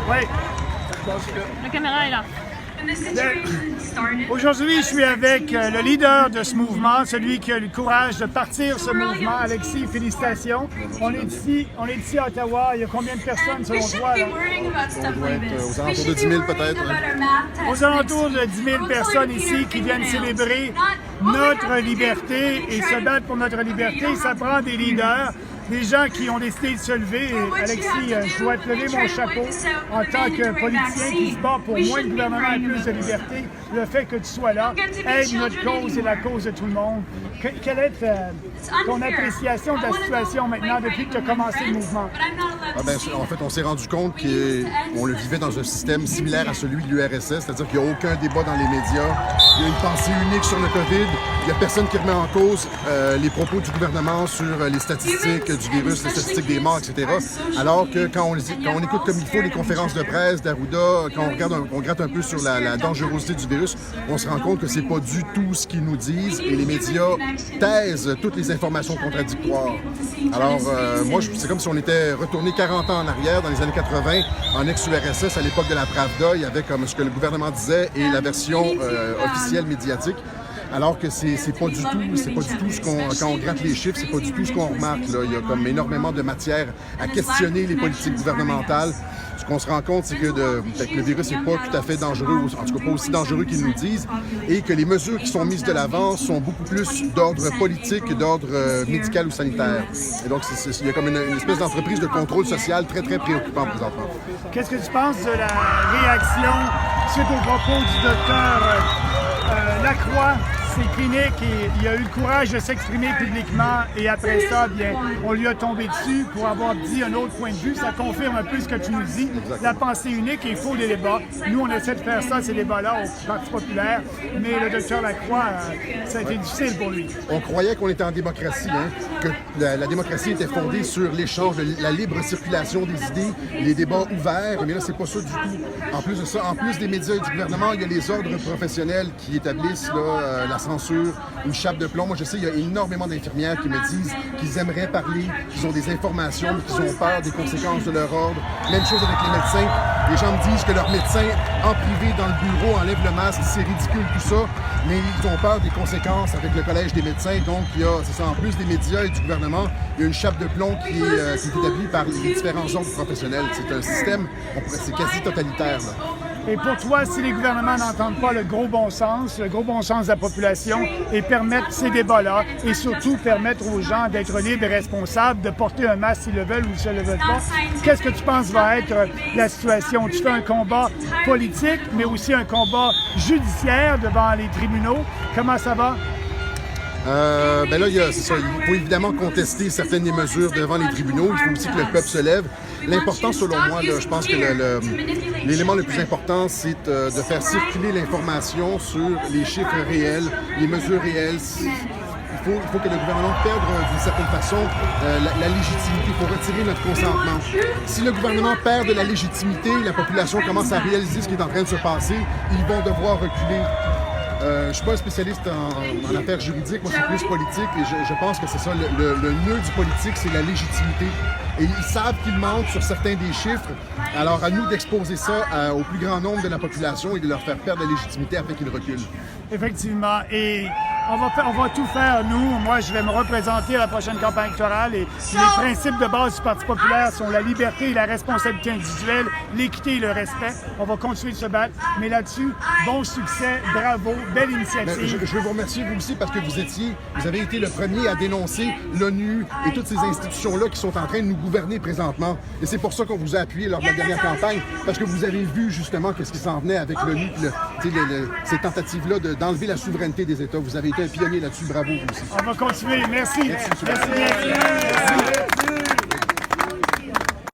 Oui. La caméra est là. Aujourd'hui, je suis avec le leader de ce mouvement, celui qui a le courage de partir ce mouvement. Alexis, félicitations. On est ici à Ottawa. Il y a combien de personnes selon toi? Là? On doit être aux alentours de 10 000 peut-être. Hein? Aux alentours de 10 000 personnes ici qui viennent célébrer notre liberté et se battre pour notre liberté. Ça prend des leaders. Des gens qui ont décidé de se lever. Et Alexis, je dois te lever mon chapeau en tant que politicien qui se bat pour moins de gouvernement et plus de liberté. Le fait que tu sois là aide notre cause et la cause de tout le monde. Quelle est ton appréciation de la situation maintenant depuis que tu as commencé le mouvement? En fait, on s'est rendu compte qu'on le vivait dans un système similaire à celui de l'URSS, c'est-à-dire qu'il n'y a aucun débat dans les médias, il y a une pensée unique sur le COVID, il n'y a personne qui remet en cause les propos du gouvernement sur les statistiques du virus, les statistiques des morts, etc. Alors que quand on écoute comme il faut les conférences de presse d'Arruda, quand on gratte un peu sur la dangerosité du virus, on se rend compte que c'est pas du tout ce qu'ils nous disent et les médias taisent toutes les informations contradictoires. Alors, moi, c'est comme si on était retourné 40 ans en arrière, dans les années 80, en ex-URSS, à l'époque de la Pravda, il y avait comme ce que le gouvernement disait et la version officielle médiatique. Alors que c'est pas du tout ce quand on gratte les chiffres, c'est pas du tout ce qu'on remarque, là. Il y a comme énormément de matière à questionner les politiques gouvernementales. Ce qu'on se rend compte, c'est que le virus n'est pas tout à fait dangereux, en tout cas pas aussi dangereux qu'ils nous disent, et que les mesures qui sont mises de l'avant sont beaucoup plus d'ordre politique que d'ordre médical ou sanitaire. Et donc, il y a comme une espèce d'entreprise de contrôle social très, très préoccupant présentement. Qu'est-ce que tu penses de la réaction suite aux propos du docteur Lacroix? C'est clinique et il a eu le courage de s'exprimer publiquement et après ça, bien, on lui a tombé dessus pour avoir dit un autre point de vue. Ça confirme un peu ce que tu nous dis. La pensée unique et il faut des débats. Nous, on essaie de faire ça, ces débats-là, au Parti populaire, mais le docteur Lacroix, ça a été difficile pour lui. On croyait qu'on était en démocratie, hein, que la démocratie était fondée sur l'échange, la libre circulation des idées, les débats ouverts, mais là, c'est pas ça du tout. En plus de ça, en plus des médias et du gouvernement, il y a les ordres professionnels qui établissent là, la censure, une chape de plomb. Moi, je sais, il y a énormément d'infirmières qui me disent qu'ils aimeraient parler, qu'ils ont des informations, mais qu'ils ont peur des conséquences de leur ordre. Même chose avec les médecins. Les gens me disent que leur médecin, en privé, dans le bureau, enlève le masque. C'est ridicule tout ça, mais ils ont peur des conséquences avec le Collège des médecins. Donc, c'est ça, en plus des médias et du gouvernement, il y a une chape de plomb qui est établie par les différents ordres professionnels. C'est un système, c'est quasi totalitaire, là. Et pour toi, si les gouvernements n'entendent pas le gros bon sens de la population et permettent ces débats-là et surtout permettre aux gens d'être libres et responsables, de porter un masque s'ils le veulent ou s'ils ne le veulent pas, qu'est-ce que tu penses va être la situation? Tu fais un combat politique, mais aussi un combat judiciaire devant les tribunaux. Comment ça va? Là, c'est ça. Il faut évidemment contester certaines des mesures devant les tribunaux. Il faut aussi que le peuple se lève. L'important, selon moi, là, je pense que l'élément le plus important, c'est de faire circuler l'information sur les chiffres réels, les mesures réelles. Il faut que le gouvernement perde d'une certaine façon la légitimité. Il faut retirer notre consentement. Si le gouvernement perd de la légitimité, la population commence à réaliser ce qui est en train de se passer, ils vont devoir reculer. Je ne suis pas un spécialiste en affaires juridiques, moi c'est plus politique et je pense que c'est ça, le nœud du politique, c'est la légitimité. Et ils savent qu'il manque sur certains des chiffres, alors à nous d'exposer ça au plus grand nombre de la population et de leur faire perdre la légitimité afin qu'ils reculent. Effectivement, et on va tout faire, nous. Moi, je vais me représenter à la prochaine campagne électorale et les principes de base du Parti populaire sont la liberté et la responsabilité individuelle, l'équité et le respect. On va continuer de se battre, mais là-dessus, bon succès, bravo, belle initiative. Je veux vous remercier vous aussi parce que vous avez été le premier à dénoncer l'ONU et toutes ces institutions-là qui sont en train de nous gouverner présentement. Et c'est pour ça qu'on vous a appuyé lors de la dernière campagne, parce que vous avez vu justement qu'est-ce qui s'en venait avec l'ONU, ces tentatives-là d'enlever la souveraineté des États. Vous avez été un pionnier là-dessus. Bravo, vous aussi. On va continuer. Merci. Merci.